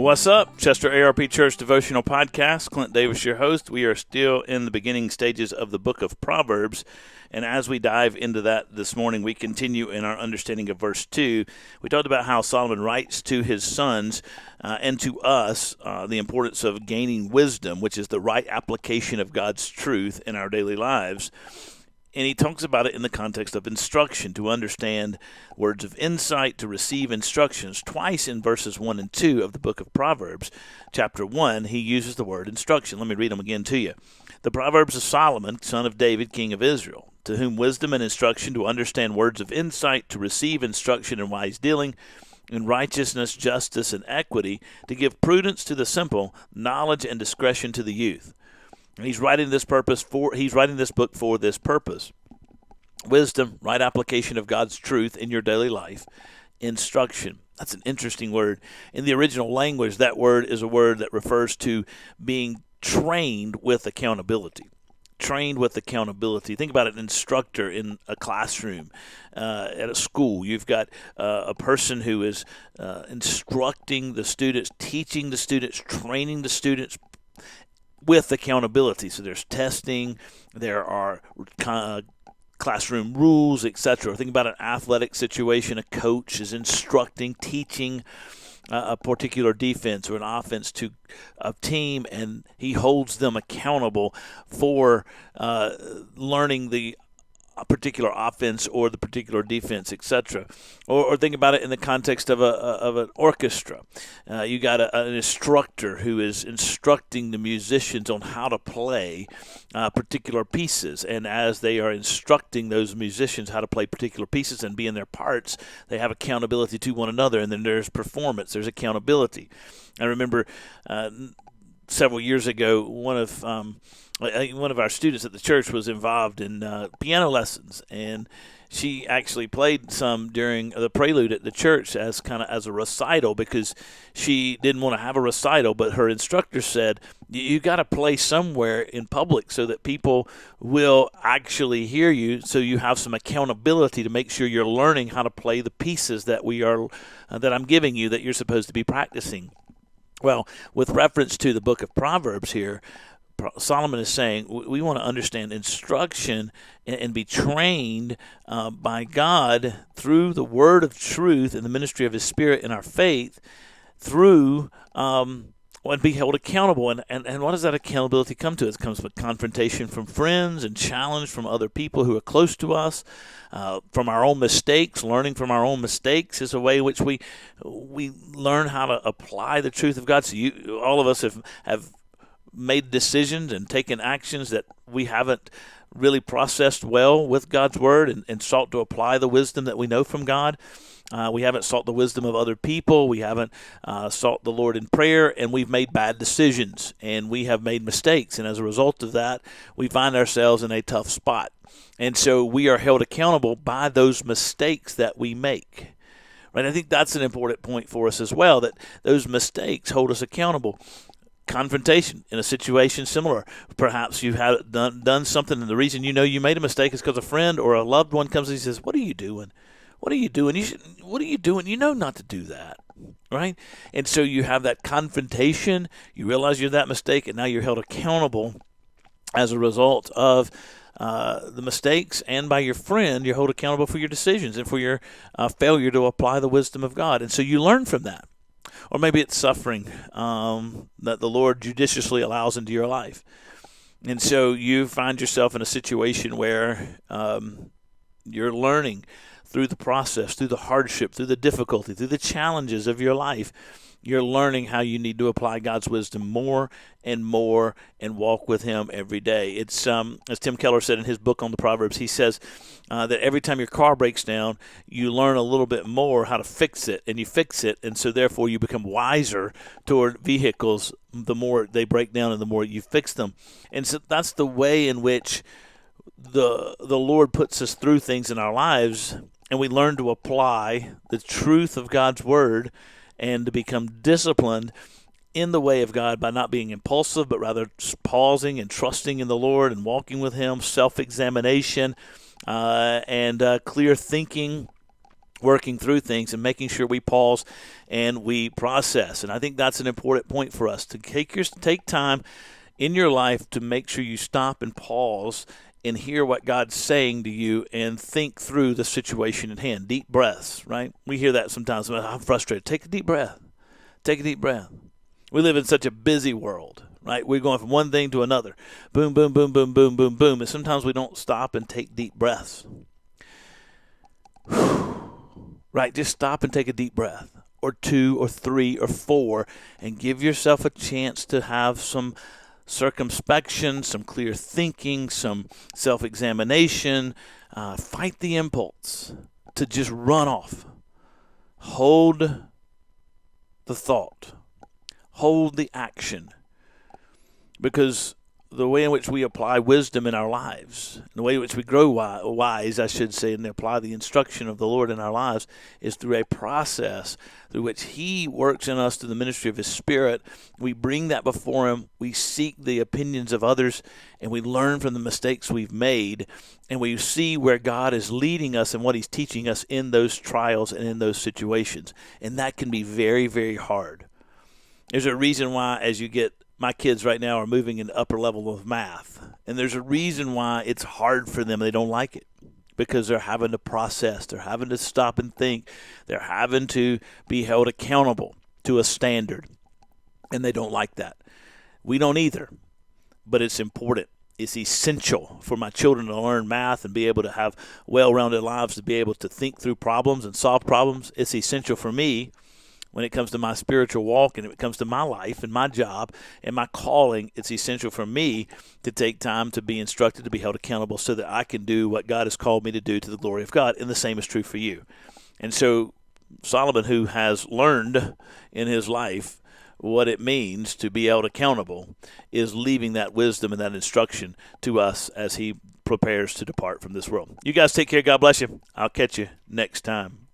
What's up? Chester ARP Church Devotional Podcast. Clint Davis, your host. We are still in the beginning stages of the book of Proverbs. And as we dive into that this morning, we continue in our understanding of verse 2. We talked about how Solomon writes to his sons and to us the importance of gaining wisdom, which is the right application of God's truth in our daily lives. And he talks about it in the context of instruction, to understand words of insight, to receive instructions. Twice in verses 1 and 2 of the book of Proverbs, chapter 1, he uses the word instruction. Let me read them again to you. The Proverbs of Solomon, son of David, king of Israel, to whom wisdom and instruction, to understand words of insight, to receive instruction in wise dealing, in righteousness, justice, and equity, to give prudence to the simple, knowledge and discretion to the youth. And he's writing this book for this purpose. Wisdom, right application of God's truth in your daily life. Instruction. That's an interesting word. In the original language, that word is a word that refers to being trained with accountability. Trained with accountability. Think about an instructor in a classroom, at a school. You've got a person who is instructing the students, teaching the students, training the students with accountability. So there's testing, there are classroom rules, etc. Think about an athletic situation. A coach is instructing, teaching a particular defense or an offense to a team, and he holds them accountable for learning a particular offense or the particular defense, etc. Or think about it in the context of an orchestra. You got an instructor who is instructing the musicians on how to play particular pieces, and as they are instructing those musicians how to play particular pieces and be in their parts, they have accountability to one another, and then there's performance, there's accountability. I remember several years ago, one of our students at the church was involved in piano lessons, and she actually played some during the prelude at the church as a recital, because she didn't want to have a recital, but her instructor said, you got to play somewhere in public so that people will actually hear you, so you have some accountability to make sure you're learning how to play the pieces that I'm giving you, that you're supposed to be practicing. Well, with reference to the book of Proverbs here, Solomon is saying we want to understand instruction and be trained by God through the word of truth and the ministry of his Spirit in our faith, through and be held accountable. And what does that accountability come to? It comes with confrontation from friends and challenge from other people who are close to us, from our own mistakes. Learning from our own mistakes is a way in which we learn how to apply the truth of God. So all of us have made decisions and taken actions that we haven't really processed well with God's word and sought to apply the wisdom that we know from God. We haven't sought the wisdom of other people. We haven't sought the Lord in prayer, and we've made bad decisions, and we have made mistakes. And as a result of that, we find ourselves in a tough spot. And so we are held accountable by those mistakes that we make. Right? I think that's an important point for us as well, that those mistakes hold us accountable. Confrontation in a situation similar. Perhaps you've done something, and the reason you know you made a mistake is because a friend or a loved one comes and says, "What are you doing? What are you doing? What are you doing? You know not to do that." Right? And so you have that confrontation. You realize you're that mistake, and now you're held accountable as a result of the mistakes, and by your friend, you're held accountable for your decisions and for your failure to apply the wisdom of God. And so you learn from that. Or maybe it's suffering that the Lord judiciously allows into your life. And so you find yourself in a situation where you're learning through the process, through the hardship, through the difficulty, through the challenges of your life. You're learning how you need to apply God's wisdom more and more and walk with him every day. It's as Tim Keller said in his book on the Proverbs, he says that every time your car breaks down, you learn a little bit more how to fix it, and you fix it, and so therefore you become wiser toward vehicles the more they break down and the more you fix them. And so that's the way in which the Lord puts us through things in our lives, and we learn to apply the truth of God's word and to become disciplined in the way of God by not being impulsive, but rather pausing and trusting in the Lord and walking with him, self-examination and clear thinking working through things and making sure we pause and we process. And I think that's an important point for us to take time in your life to make sure you stop and pause and hear what God's saying to you and think through the situation at hand. Deep breaths, right? We hear that sometimes. I'm frustrated. Take a deep breath. Take a deep breath. We live in such a busy world, right? We're going from one thing to another. Boom, boom, boom, boom, boom, boom, boom. And sometimes we don't stop and take deep breaths. Right, just stop and take a deep breath, or two, or three, or four, and give yourself a chance to have some circumspection, some clear thinking, some self-examination. Fight the impulse to just run off. Hold the thought. Hold the action. Because the way in which we apply wisdom in our lives, the way in which we grow wise, I should say, and apply the instruction of the Lord in our lives is through a process through which He works in us through the ministry of His Spirit. We bring that before Him. We seek the opinions of others, and we learn from the mistakes we've made, and we see where God is leading us and what He's teaching us in those trials and in those situations. And that can be very, very hard. There's a reason why, as you get my kids right now are moving into upper level of math. And there's a reason why it's hard for them. They don't like it because they're having to process. They're having to stop and think. They're having to be held accountable to a standard. And they don't like that. We don't either. But it's important. It's essential for my children to learn math and be able to have well-rounded lives, to be able to think through problems and solve problems. It's essential for me when it comes to my spiritual walk and when it comes to my life and my job and my calling. It's essential for me to take time to be instructed, to be held accountable so that I can do what God has called me to do to the glory of God. And the same is true for you. And so Solomon, who has learned in his life what it means to be held accountable, is leaving that wisdom and that instruction to us as he prepares to depart from this world. You guys take care. God bless you. I'll catch you next time.